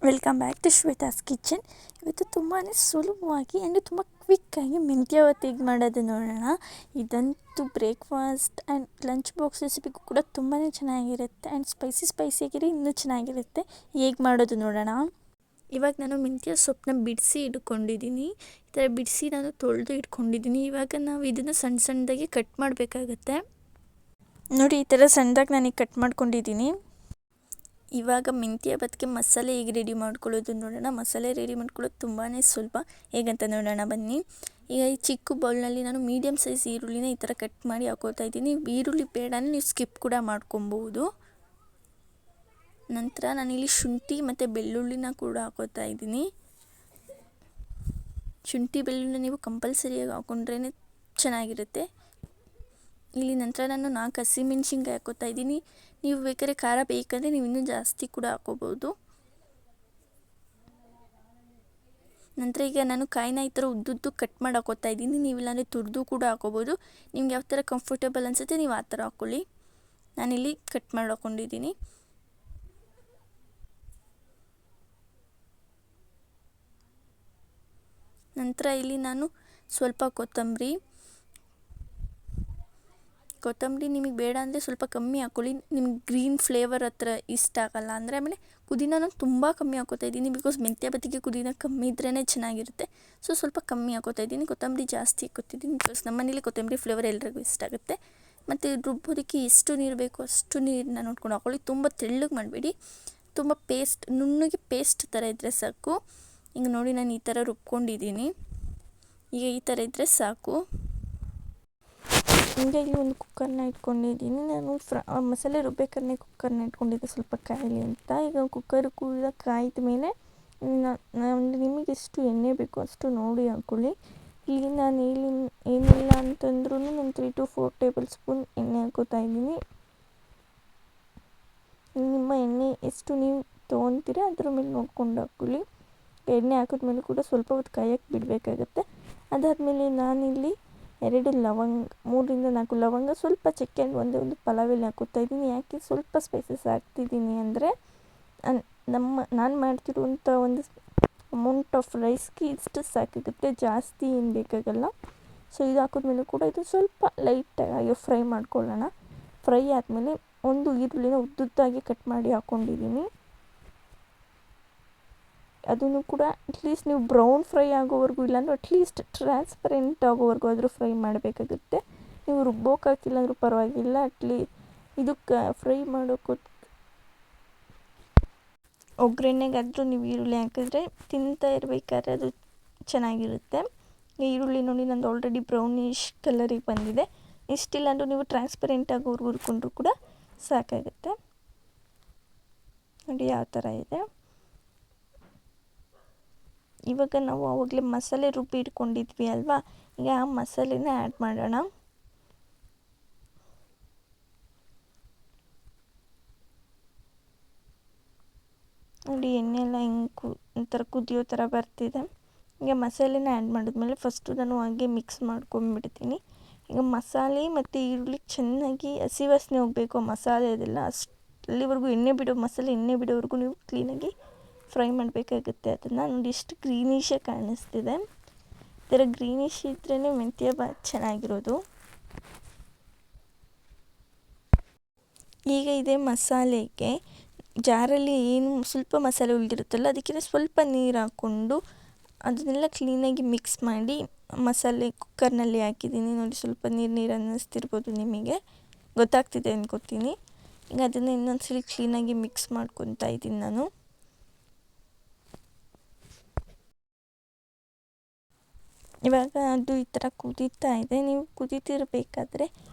Welcome back to Shweta's kitchen. ಇವತ್ತು ತುಂಬಾ ಸುಲಭವಾಗಿ ಅಂದರೆ ತುಂಬ ಕ್ವಿಕ್ಕಾಗಿ ಮೆಂತ್ಯ ಬಾತ್ ಹೇಗೆ ಮಾಡೋದು ನೋಡೋಣ. ಇದಂತೂ ಬ್ರೇಕ್ಫಾಸ್ಟ್ ಆ್ಯಂಡ್ ಲಂಚ್ ಬಾಕ್ಸ್ ರೆಸಿಪಿಗೂ ಕೂಡ ತುಂಬಾ ಚೆನ್ನಾಗಿರುತ್ತೆ ಆ್ಯಂಡ್ ಸ್ಪೈಸಿಯಾಗಿರಿ ಇನ್ನೂ ಚೆನ್ನಾಗಿರುತ್ತೆ. ಹೇಗೆ ಮಾಡೋದು ನೋಡೋಣ. ಇವಾಗ ನಾನು ಮೆಂತ್ಯ ಸೊಪ್ಪನ್ನ ಬಿಡಿಸಿ ಇಟ್ಕೊಂಡಿದ್ದೀನಿ. ಈ ಥರ ಬಿಡಿಸಿ ನಾನು ತೊಳೆದು ಇಟ್ಕೊಂಡಿದ್ದೀನಿ. ಇವಾಗ ನಾವು ಇದನ್ನು ಸಣ್ಣದಾಗಿ ಕಟ್ ಮಾಡಬೇಕಾಗತ್ತೆ. ನೋಡಿ, ಈ ಥರ ಸಣ್ಣದಾಗಿ ನಾನೀಗ ಕಟ್ ಮಾಡ್ಕೊಂಡಿದ್ದೀನಿ. ಇವಾಗ ಮೆಂತ್ಯ ಬಾತ್ಗೆ ಮಸಾಲೆ ಹೇಗೆ ರೆಡಿ ಮಾಡ್ಕೊಳ್ಳೋದು ನೋಡೋಣ. ಮಸಾಲೆ ರೆಡಿ ಮಾಡ್ಕೊಳ್ಳೋದು ತುಂಬಾ ಸುಲಭ. ಹೇಗಂತ ನೋಡೋಣ ಬನ್ನಿ. ಈಗ ಈ ಚಿಕ್ಕ ಬೌಲ್ನಲ್ಲಿ ನಾನು ಮೀಡಿಯಮ್ ಸೈಜ್ ಈರುಳ್ಳಿನ ಈ ಥರ ಕಟ್ ಮಾಡಿ ಹಾಕೋತಾ ಇದ್ದೀನಿ. ಈರುಳ್ಳಿ ಬೇಡ ನೀವು ಸ್ಕಿಪ್ ಕೂಡ ಮಾಡ್ಕೊಬೋದು. ನಂತರ ನಾನಿಲ್ಲಿ ಶುಂಠಿ ಮತ್ತು ಬೆಳ್ಳುಳ್ಳಿನ ಕೂಡ ಹಾಕೋತಾ ಇದ್ದೀನಿ. ಶುಂಠಿ ಬೆಳ್ಳುಳ್ಳಿ ನೀವು ಕಂಪಲ್ಸರಿಯಾಗಿ ಹಾಕೊಂಡ್ರೇ ಚೆನ್ನಾಗಿರುತ್ತೆ. ಇಲ್ಲಿ ನಂತರ ನಾನು 4 ಹಸಿಮೆಣ್ಸಿನ್ಕಾಯಿ ಹಾಕೋತಾ ಇದ್ದೀನಿ. ನೀವು ಬೇಕಾದ್ರೆ ಖಾರ ಬೇಕಂದರೆ ನೀವು ಇನ್ನೂ ಜಾಸ್ತಿ ಕೂಡ ಹಾಕೋಬೋದು. ನಂತರ ಈಗ ನಾನು ಕಾಯಿನ ಈ ಥರ ಉದ್ದುದ್ದು ಕಟ್ ಮಾಡಿ ಹಾಕೋತಾ ಇದ್ದೀನಿ. ನೀವು ಇಲ್ಲಾಂದರೆ ತುರಿದು ಕೂಡ ಹಾಕೋಬೋದು. ನಿಮ್ಗೆ ಯಾವ ಥರ ಕಂಫರ್ಟೇಬಲ್ ಅನಿಸುತ್ತೆ ನೀವು ಆ ಥರ ಹಾಕ್ಕೊಳ್ಳಿ. ನಾನಿಲ್ಲಿ ಕಟ್ ಮಾಡಿ ಹಾಕ್ಕೊಂಡಿದ್ದೀನಿ. ನಂತರ ಇಲ್ಲಿ ನಾನು ಸ್ವಲ್ಪ ಕೊತ್ತಂಬರಿ ನಿಮಗೆ ಬೇಡ ಅಂದರೆ ಸ್ವಲ್ಪ ಕಮ್ಮಿ ಹಾಕ್ಕೊಳ್ಳಿ. ನಿಮ್ಗೆ ಗ್ರೀನ್ ಫ್ಲೇವರ್ ಹತ್ರ ಇಷ್ಟ ಆಗಲ್ಲ ಅಂದರೆ ಆಮೇಲೆ ಪುದೀನ ನಾನು ತುಂಬ ಕಮ್ಮಿ ಹಾಕೋತಾ ಇದ್ದೀನಿ. ಬಿಕಾಸ್ ಮೆಂತ್ಯ ಬಾತಿಗೆ ಪುದೀನ ಕಮ್ಮಿ ಇದ್ರೇ ಚೆನ್ನಾಗಿರುತ್ತೆ. ಸೊ ಸ್ವಲ್ಪ ಕಮ್ಮಿ ಹಾಕೋತಾ ಇದ್ದೀನಿ. ಕೊತ್ತಂಬರಿ ಜಾಸ್ತಿ ಹಾಕೋತಿದ್ದೀನಿ ಬಿಕಾಸ್ ನಮ್ಮ ಮನೇಲಿ ಕೊತ್ತಂಬರಿ ಫ್ಲೇವರ್ ಎಲ್ರಿಗೂ ಇಷ್ಟ ಆಗುತ್ತೆ. ಮತ್ತು ರುಬ್ಬೋದಕ್ಕೆ ಎಷ್ಟು ನೀರು ಬೇಕೋ ಅಷ್ಟು ನೀರನ್ನ ನೋಡ್ಕೊಂಡು ಹಾಕ್ಕೊಳ್ಳಿ. ತುಂಬ ತೆಳ್ಳಗೆ ಮಾಡಬೇಡಿ. ತುಂಬ ನುಣ್ಣಗೆ ಪೇಸ್ಟ್ ಥರ ಇದ್ದರೆ ಸಾಕು. ಈಗ ನೋಡಿ, ನಾನು ಈ ಥರ ರುಬ್ಕೊಂಡಿದ್ದೀನಿ. ಈಗ ಈ ಥರ ಇದ್ದರೆ ಸಾಕು. ಈಗ ಇಲ್ಲಿ ಒಂದು ಕುಕ್ಕರ್ನ ಇಟ್ಕೊಂಡಿದ್ದೀನಿ. ನಾನು ಮಸಾಲೆ ರುಬ್ಬೇಕಾದ್ರೆ ಕುಕ್ಕರ್ನ ಇಟ್ಕೊಂಡಿದ್ದೆ ಸ್ವಲ್ಪ ಕಾಯಲಿ ಅಂತ. ಈಗ ಕುಕ್ಕರ್ ಕೂಡ ಕಾಯ್ದ ಮೇಲೆ ನಿಮಗೆ ಎಷ್ಟು ಎಣ್ಣೆ ಬೇಕೋ ಅಷ್ಟು ನೋಡಿ ಹಾಕ್ಕೊಳ್ಳಿ. ಇಲ್ಲಿ ನಾನು ಏನಿಲ್ಲ ಅಂತಂದ್ರೂ ನಾನು 3 to 4 ಟೇಬಲ್ ಸ್ಪೂನ್ ಎಣ್ಣೆ ಹಾಕೋತಾ ಇದ್ದೀನಿ. ನಿಮ್ಮ ಎಣ್ಣೆ ಎಷ್ಟು ನೀವು ತೊಗೊತೀರ ಅದ್ರ ಮೇಲೆ ನೋಡ್ಕೊಂಡು ಹಾಕ್ಕೊಳ್ಳಿ. ಎಣ್ಣೆ ಹಾಕಿದ್ಮೇಲೆ ಕೂಡ ಸ್ವಲ್ಪ ಹೊತ್ತು ಕಾಯಕ್ಕೆ ಬಿಡಬೇಕಾಗತ್ತೆ. ಅದಾದಮೇಲೆ ನಾನಿಲ್ಲಿ 2 ಲವಂಗ, 3 ರಿಂದ 4 ಲವಂಗ, ಸ್ವಲ್ಪ ಚಕ್ಕೆ ಒಂದು ಪಲಾವ್ ಎಲೆ ಹಾಕೋತಾ ಇದ್ದೀನಿ. ಯಾಕೆ ಸ್ವಲ್ಪ ಸ್ಪೈಸಸ್ ಹಾಕ್ತಿದ್ದೀನಿ ಅಂದರೆ ನಾನು ಮಾಡ್ತಿರುವಂಥ ಒಂದು ಅಮೌಂಟ್ ಆಫ್ ರೈಸ್ಗೆ ಇಷ್ಟು ಸಾಕಾಗುತ್ತೆ, ಜಾಸ್ತಿ ಏನು ಬೇಕಾಗಲ್ಲ. ಸೊ ಇದು ಹಾಕಿದ್ಮೇಲೆ ಕೂಡ ಇದು ಸ್ವಲ್ಪ ಲೈಟಾಗಿ ಫ್ರೈ ಮಾಡ್ಕೊಳ್ಳೋಣ. ಫ್ರೈ ಆದಮೇಲೆ ಒಂದು ಈರುಳ್ಳಿನ ಉದ್ದುದ್ದಾಗಿ ಕಟ್ ಮಾಡಿ ಹಾಕ್ಕೊಂಡಿದ್ದೀನಿ. ಅದನ್ನು ಕೂಡ ಅಟ್ಲೀಸ್ಟ್ ನೀವು ಬ್ರೌನ್ ಫ್ರೈ ಆಗೋವರೆಗೂ, ಇಲ್ಲಾಂದ್ರೆ ಅಟ್ಲೀಸ್ಟ್ ಟ್ರಾನ್ಸ್ಪರೆಂಟ್ ಆಗೋವರೆಗೂ ಆದರೂ ಫ್ರೈ ಮಾಡಬೇಕಾಗುತ್ತೆ. ನೀವು ರುಬ್ಬೋಕೆ ಹಾಕಿಲ್ಲ ಅಂದರೂ ಪರವಾಗಿಲ್ಲ. ಇದಕ್ಕೆ ಫ್ರೈ ಮಾಡೋಕ್ಕೂ ಒಗ್ಗರಣೆಗಾದರೂ ನೀವು ಈರುಳ್ಳಿ ಹಾಕಿದ್ರೆ ತಿಂತಾ ಇರಬೇಕಾದ್ರೆ ಅದು ಚೆನ್ನಾಗಿರುತ್ತೆ. ಈರುಳ್ಳಿ ನೋಡಿ ನಂದು ಆಲ್ರೆಡಿ ಬ್ರೌನಿಶ್ ಕಲರಿಗೆ ಬಂದಿದೆ. ಇಷ್ಟಿಲ್ಲ ಅಂದರೂ ನೀವು ಟ್ರಾನ್ಸ್ಪರೆಂಟ್ ಆಗೋವರೆಗೂ ಹುರ್ಕೊಂಡ್ರೂ ಕೂಡ ಸಾಕಾಗುತ್ತೆ. ನೋಡಿ ಯಾವ ಥರ ಇದೆ. ಇವಾಗ ನಾವು ಆವಾಗಲೇ ಮಸಾಲೆ ರುಬ್ಬಿ ಇಟ್ಕೊಂಡಿದ್ವಿ ಅಲ್ವಾ, ಈಗ ಆ ಮಸಾಲೆನ ಆ್ಯಡ್ ಮಾಡೋಣ. ನೋಡಿ ಎಣ್ಣೆ ಎಲ್ಲ ಒಂಥರ ಕುದಿಯೋ ಥರ ಬರ್ತಿದೆ. ಈಗ ಮಸಾಲೆನ ಆ್ಯಡ್ ಮಾಡಿದ್ಮೇಲೆ ಫಸ್ಟು ನಾನು ಹಾಗೆ ಮಿಕ್ಸ್ ಮಾಡ್ಕೊಂಡ್ಬಿಡ್ತೀನಿ. ಈಗ ಮಸಾಲೆ ಮತ್ತು ಈರುಳ್ಳಿ ಚೆನ್ನಾಗಿ ಹಸಿ ವಾಸನೆ ಹೋಗಬೇಕು. ಮಸಾಲೆ ಅದೆಲ್ಲ ಅಲ್ಲಿವರೆಗೂ ಮಸಾಲೆ ಎಣ್ಣೆ ಬಿಡೋವರೆಗೂ ನೀವು ಕ್ಲೀನಾಗಿ ಫ್ರೈ ಮಾಡಬೇಕಾಗುತ್ತೆ. ಅದನ್ನು ನೋಡಿ ಎಷ್ಟು ಗ್ರೀನಿಶಾಗಿ ಕಾಣಿಸ್ತಿದೆ. ಈ ಥರ ಗ್ರೀನಿಶ್ ಇದ್ರೇ ಮೆಂತ್ಯ ಬಾತ್ ಚೆನ್ನಾಗಿರೋದು. ಈಗ ಇದೇ ಮಸಾಲೆಗೆ ಜಾರಲ್ಲಿ ಏನು ಸ್ವಲ್ಪ ಮಸಾಲೆ ಉಳಿದಿರುತ್ತಲ್ಲ, ಅದಕ್ಕೆ ಸ್ವಲ್ಪ ನೀರು ಹಾಕ್ಕೊಂಡು ಅದನ್ನೆಲ್ಲ ಕ್ಲೀನಾಗಿ ಮಿಕ್ಸ್ ಮಾಡಿ ಮಸಾಲೆ ಕುಕ್ಕರ್ನಲ್ಲಿ ಹಾಕಿದ್ದೀನಿ. ನೋಡಿ ಸ್ವಲ್ಪ ನೀರು ಅನ್ನಿಸ್ತಿರ್ಬೋದು, ನಿಮಗೆ ಗೊತ್ತಾಗ್ತಿದೆ ಅನ್ಕೋತೀನಿ. ಈಗ ಅದನ್ನು ಇನ್ನೊಂದ್ಸಲಿ ಕ್ಲೀನಾಗಿ ಮಿಕ್ಸ್ ಮಾಡ್ಕೊತಾ ಇದ್ದೀನಿ ನಾನು. ಇವಾಗ ಅದು ಈ ಥರ ಕುದೀತಾ ಇದೆ. ನೀವು ಕುದೀತಿರಬೇಕಾದ್ರೆ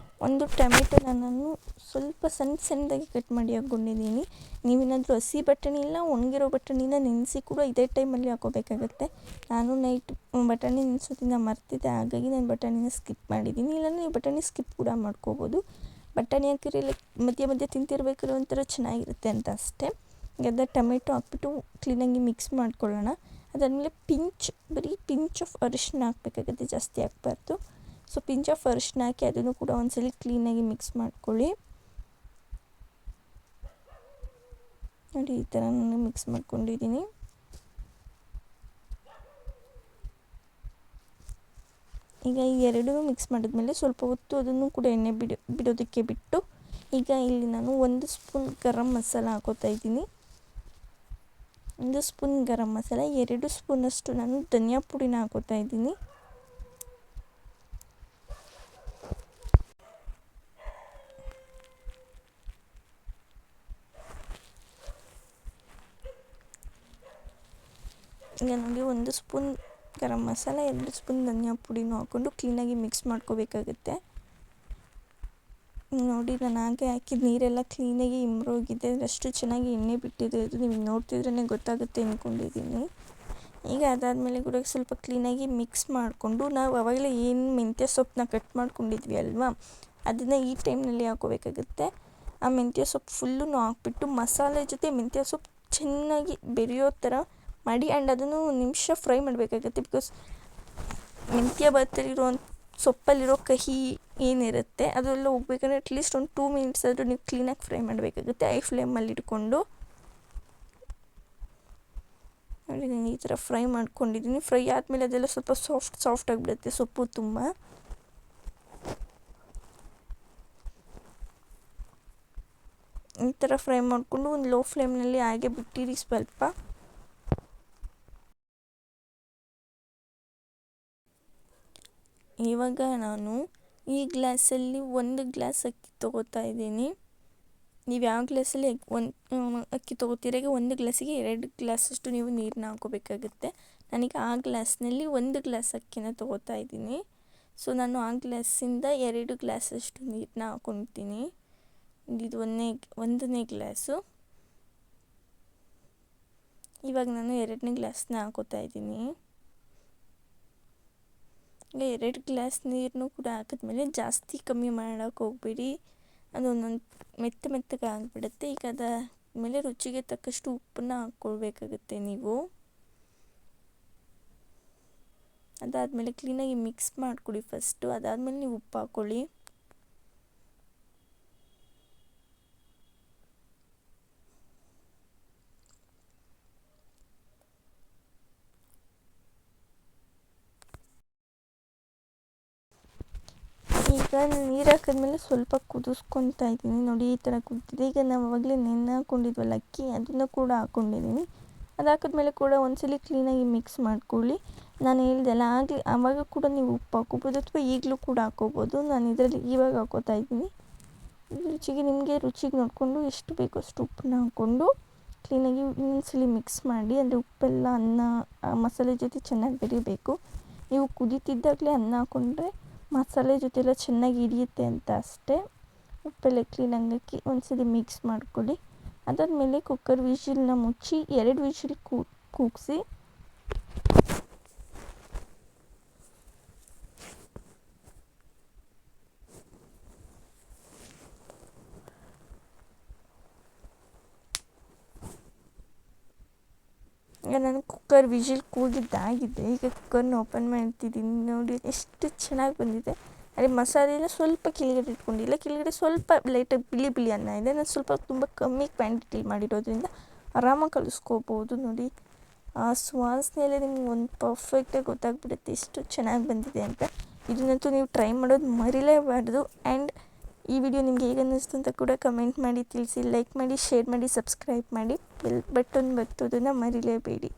ಒಂದು ಟೊಮೆಟೊನ ನಾನು ಸ್ವಲ್ಪ ಸಣ್ಣದಾಗಿ ಕಟ್ ಮಾಡಿ ಹಾಕ್ಕೊಂಡಿದ್ದೀನಿ. ನೀವೇನಾದರೂ ಹಸಿ ಬಟಾಣಿ ಇಲ್ಲ ಒಣಗಿರೋ ಬಟಾಣಿನ ನೆನೆಸಿ ಕೂಡ ಇದೇ ಟೈಮಲ್ಲಿ ಹಾಕೋಬೇಕಾಗತ್ತೆ. ನಾನು ನೈಟ್ ಬಟಾಣಿ ನೆನೆಸೋದನ್ನ ಮರ್ತಿದ್ದೆ, ಹಾಗಾಗಿ ನಾನು ಬಟಾಣಿನ ಸ್ಕಿಪ್ ಮಾಡಿದ್ದೀನಿ. ಇಲ್ಲಾಂದರೆ ನೀವು ಬಟಾಣಿ ಸ್ಕಿಪ್ ಕೂಡ ಮಾಡ್ಕೋಬೋದು. ಬಟಾಣಿ ಹಾಕಿರಲಿ ಮಧ್ಯೆ ತಿಂತಿರ್ಬೇಕಾದ್ರೆ ಒಂಥರ ಚೆನ್ನಾಗಿರುತ್ತೆ ಅಂತ ಅಷ್ಟೇ. ಈಗ ಟೊಮೆಟೊ ಹಾಕ್ಬಿಟ್ಟು ಕ್ಲೀನಾಗಿ ಮಿಕ್ಸ್ ಮಾಡ್ಕೊಳ್ಳೋಣ. ಅದಾದಮೇಲೆ ಬರೀ ಪಿಂಚ್ ಆಫ್ ಅರಿಶಿನ ಹಾಕಬೇಕಾಗುತ್ತೆ, ಜಾಸ್ತಿ ಹಾಕಬಾರ್ದು. ಸೊ ಪಿಂಚ್ ಆಫ್ ಅರಿಶಿನ ಹಾಕಿ ಅದನ್ನು ಕೂಡ ಒಂದ್ಸಲಿ ಕ್ಲೀನಾಗಿ ಮಿಕ್ಸ್ ಮಾಡ್ಕೊಳ್ಳಿ. ನೋಡಿ ಈ ಥರ ನಾನು ಮಿಕ್ಸ್ ಮಾಡ್ಕೊಂಡಿದ್ದೀನಿ. ಈಗ ಈ ಎರಡೂ ಮಿಕ್ಸ್ ಮಾಡಿದ್ಮೇಲೆ ಸ್ವಲ್ಪ ಹೊತ್ತು ಅದನ್ನು ಕೂಡ ಎಣ್ಣೆ ಬಿಡೋದಕ್ಕೆ ಬಿಟ್ಟು ಈಗ ಇಲ್ಲಿ ನಾನು 1 ಸ್ಪೂನ್ ಗರಂ ಮಸಾಲ ಹಾಕೋತಾ ಇದ್ದೀನಿ. 1 ಸ್ಪೂನ್ ಗರಂ ಮಸಾಲ, 2 ಸ್ಪೂನಷ್ಟು ನಾನು ಧನಿಯಾ ಪುಡಿನ ಹಾಕೋತಾ ಇದ್ದೀನಿ. ಈಗ ನೋಡಿ 1 ಸ್ಪೂನ್ ಗರಂ ಮಸಾಲ, 2 ಸ್ಪೂನ್ ಧನಿಯಾ ಪುಡಿನೂ ಹಾಕ್ಕೊಂಡು ಕ್ಲೀನಾಗಿ ಮಿಕ್ಸ್ ಮಾಡ್ಕೋಬೇಕಾಗುತ್ತೆ. ನೋಡಿ ನಾನು ಹಾಗೆ ಹಾಕಿದ ನೀರೆಲ್ಲ ಕ್ಲೀನಾಗಿ ಇಂಬ್ರೋಗಿದೆ, ಅಷ್ಟು ಚೆನ್ನಾಗಿ ಎಣ್ಣೆ ಬಿಟ್ಟಿದೆ. ಅದು ನಿಮಗೆ ನೋಡ್ತಿದ್ರೇ ಗೊತ್ತಾಗುತ್ತೆ ಅಂದ್ಕೊಂಡಿದ್ದೀನಿ. ಈಗ ಅದಾದಮೇಲೆ ಕೂಡ ಸ್ವಲ್ಪ ಕ್ಲೀನಾಗಿ ಮಿಕ್ಸ್ ಮಾಡಿಕೊಂಡು ನಾವು ಆವಾಗಲೇ ಏನು ಮೆಂತ್ಯ ಸೊಪ್ಪನ್ನ ಕಟ್ ಮಾಡ್ಕೊಂಡಿದ್ವಿ ಅಲ್ವಾ, ಅದನ್ನು ಈ ಟೈಮ್ನಲ್ಲಿ ಹಾಕೋಬೇಕಾಗುತ್ತೆ. ಆ ಮೆಂತ್ಯ ಸೊಪ್ಪು ಫುಲ್ಲೂ ಹಾಕ್ಬಿಟ್ಟು ಮಸಾಲೆ ಜೊತೆ ಮೆಂತ್ಯ ಸೊಪ್ಪು ಚೆನ್ನಾಗಿ ಬೆರೆಯೋ ಥರ ಮಾಡಿ ಆ್ಯಂಡ್ ಅದನ್ನು 1 ನಿಮಿಷ ಫ್ರೈ ಮಾಡಬೇಕಾಗುತ್ತೆ. ಬಿಕಾಸ್ ಮೆಂತ್ಯ ಭಾತಲ್ಲಿರೋ ಸೊಪ್ಪಲ್ಲಿರೋ ಕಹಿ ಏನಿರುತ್ತೆ ಅದೆಲ್ಲ ಹೋಗ್ಬೇಕಂದ್ರೆ ಅಟ್ಲೀಸ್ಟ್ ಒಂದು 2 ಮಿನಿಟ್ಸ್ ಆದರೂ ನೀವು ಕ್ಲೀನಾಗಿ ಫ್ರೈ ಮಾಡಬೇಕಾಗುತ್ತೆ ಐ ಫ್ಲೇಮಲ್ಲಿ ಇಟ್ಕೊಂಡು. ನೋಡಿ ನಾನು ಈ ಥರ ಫ್ರೈ ಮಾಡ್ಕೊಂಡಿದ್ದೀನಿ. ಫ್ರೈ ಆದಮೇಲೆ ಅದೆಲ್ಲ ಸ್ವಲ್ಪ ಸಾಫ್ಟ್ ಆಗಿಬಿಡುತ್ತೆ ಸೊಪ್ಪು ತುಂಬ. ಈ ಥರ ಫ್ರೈ ಮಾಡಿಕೊಂಡು ಒಂದು ಲೋ ಫ್ಲೇಮ್ನಲ್ಲಿ ಹಾಗೆ ಬಿಟ್ಟಿರಿ ಸ್ವಲ್ಪ. ಇವಾಗ ನಾನು ಈ ಗ್ಲಾಸಲ್ಲಿ 1 ಗ್ಲಾಸ್ ಅಕ್ಕಿ ತೊಗೋತಾ ಇದ್ದೀನಿ. ನೀವು ಯಾವ ಗ್ಲಾಸಲ್ಲಿ ಅಕ್ಕಿ ತೊಗೋತೀರಾಗ 1 ಗ್ಲಾಸಿಗೆ 2 ಗ್ಲಾಸಷ್ಟು ನೀವು ನೀರನ್ನ ಹಾಕೋಬೇಕಾಗುತ್ತೆ. ನನಗೆ ಆ ಗ್ಲಾಸ್ನಲ್ಲಿ 1 ಗ್ಲಾಸ್ ಅಕ್ಕಿನ ತೊಗೋತಾ ಇದ್ದೀನಿ. ಸೊ ನಾನು ಆ ಗ್ಲಾಸಿಂದ 2 ಗ್ಲಾಸಷ್ಟು ನೀರನ್ನ ಹಾಕ್ಕೊತೀನಿ. ಇದು 1ನೇ ಗ್ಲಾಸು. ಇವಾಗ ನಾನು 2ನೇ ಗ್ಲಾಸ್ನ ಹಾಕೋತಾ ಇದ್ದೀನಿ. ಈಗ 2 ಗ್ಲಾಸ್ ನೀರನ್ನು ಕೂಡ ಹಾಕಿದ್ಮೇಲೆ ಜಾಸ್ತಿ ಕಮ್ಮಿ ಮಾಡೋಕ್ಕೆ ಹೋಗ್ಬೇಡಿ, ಅದೊಂದೊಂದು ಮೆತ್ತಗೆ ಆಗಿಬಿಡುತ್ತೆ. ಈಗ ಅದಾದಮೇಲೆ ರುಚಿಗೆ ತಕ್ಕಷ್ಟು ಉಪ್ಪನ್ನು ಹಾಕ್ಕೊಳ್ಬೇಕಾಗುತ್ತೆ ನೀವು. ಅದಾದಮೇಲೆ ಕ್ಲೀನಾಗಿ ಮಿಕ್ಸ್ ಮಾಡಿಕೊಡಿ ಫಸ್ಟು, ಅದಾದಮೇಲೆ ನೀವು ಉಪ್ಪು ಹಾಕ್ಕೊಳ್ಳಿ. ಈಗ ನೀರು ಹಾಕಿದ್ಮೇಲೆ ಸ್ವಲ್ಪ ಕುದಿಸ್ಕೊತಾ ಇದ್ದೀನಿ. ನೋಡಿ ಈ ಥರ ಕುದಿದೆ. ಈಗ ನಾವು ಆವಾಗಲೇ ನೆನೆ ಹಾಕ್ಕೊಂಡಿದ್ವಲ್ಲ ಅಕ್ಕಿ, ಅದನ್ನು ಕೂಡ ಹಾಕ್ಕೊಂಡಿದ್ದೀನಿ. ಅದು ಹಾಕಿದ್ಮೇಲೆ ಕೂಡ ಒಂದ್ಸಲಿ ಕ್ಲೀನಾಗಿ ಮಿಕ್ಸ್ ಮಾಡ್ಕೊಳ್ಳಿ. ನಾನು ಹೇಳ್ದಲ್ಲ ಆವಾಗ ಕೂಡ ನೀವು ಉಪ್ಪು ಹಾಕ್ಕೋಬೋದು ಅಥವಾ ಈಗಲೂ ಕೂಡ ಹಾಕ್ಕೋಬೋದು. ನಾನು ಇದರಲ್ಲಿ ಇವಾಗ ಹಾಕ್ಕೋತಾ ಇದ್ದೀನಿ. ನಿಮಗೆ ರುಚಿಗೆ ನೋಡಿಕೊಂಡು ಎಷ್ಟು ಬೇಕೋ ಅಷ್ಟು ಉಪ್ಪನ್ನ ಹಾಕ್ಕೊಂಡು ಕ್ಲೀನಾಗಿ ಇನ್ನೊಂದ್ಸಲಿ ಮಿಕ್ಸ್ ಮಾಡಿ. ಅಂದರೆ ಉಪ್ಪೆಲ್ಲ ಅನ್ನ ಮಸಾಲೆ ಜೊತೆ ಚೆನ್ನಾಗಿ ಬೆರಿಬೇಕು. ನೀವು ಕುದೀತಿದ್ದಾಗಲೇ ಅನ್ನ ಹಾಕ್ಕೊಂಡ್ರೆ ಮಸಾಲೆ ಜೊತೆ ಎಲ್ಲ ಚೆನ್ನಾಗಿ ಹಿಡಿಯುತ್ತೆ ಅಂತ ಅಷ್ಟೇ. ಉಪ್ಪೆಲ್ಲ ಕ್ಲೀನಾಗಿ ಹಾಕಿ ಒಂದ್ಸಲಿ ಮಿಕ್ಸ್ ಮಾಡ್ಕೊಳ್ಳಿ. ಅದಾದಮೇಲೆ ಕುಕ್ಕರ್ ವಿಶಿಲ್ನ ಮುಚ್ಚಿ 2 ವಿಶಿಲ್ ಕೂಗಿಸಿ ಈಗ ನಾನು ಕುಕ್ಕರ್ ವಿಶಿಲ್ ಕೂಗಿದ್ದಾಗಿದೆ. ಈಗ ಕುಕ್ಕರ್ನ ಓಪನ್ ಮಾಡ್ತಿದ್ದೀನಿ. ನೋಡಿ ಎಷ್ಟು ಚೆನ್ನಾಗಿ ಬಂದಿದೆ. ಅದೇ ಮಸಾಲೆನ ಸ್ವಲ್ಪ ಕೆಳಗಡೆ ಇಟ್ಕೊಂಡಿಲ್ಲ, ಕೆಳಗಡೆ ಸ್ವಲ್ಪ ಲೈಟಾಗಿ ಬಿಳಿ ಅನ್ನ ಇದೆ. ನಾನು ಸ್ವಲ್ಪ ತುಂಬ ಕಮ್ಮಿ ಕ್ವಾಂಟಿಟಿಲಿ ಮಾಡಿರೋದ್ರಿಂದ ಆರಾಮಾಗಿ ಕಲಿಸ್ಕೋಬೋದು. ನೋಡಿ ಆ ಸುವಾಸನೆಯಲ್ಲೇ ನಿಮ್ಗೆ ಒಂದು ಪರ್ಫೆಕ್ಟಾಗಿ ಗೊತ್ತಾಗ್ಬಿಡುತ್ತೆ ಎಷ್ಟು ಚೆನ್ನಾಗಿ ಬಂದಿದೆ ಅಂತ. ಇದನ್ನಂತೂ ನೀವು ಟ್ರೈ ಮಾಡೋದು ಮರಿಲೇಬಾರ್ದು. ಆ್ಯಂಡ್ ಈ ವಿಡಿಯೋ ನಿಮ್ಗೆ ಹೇಗೆ ಅನ್ನಿಸ್ತು ಅಂತ ಕೂಡ ಕಮೆಂಟ್ ಮಾಡಿ ತಿಳಿಸಿ. ಲೈಕ್ ಮಾಡಿ, ಶೇರ್ ಮಾಡಿ, ಸಬ್ಸ್ಕ್ರೈಬ್ ಮಾಡಿ, ಬೆಲ್ ಬಟನ್ ಒತ್ತೋದನ್ನು ಮರಿಲೇಬೇಡಿ.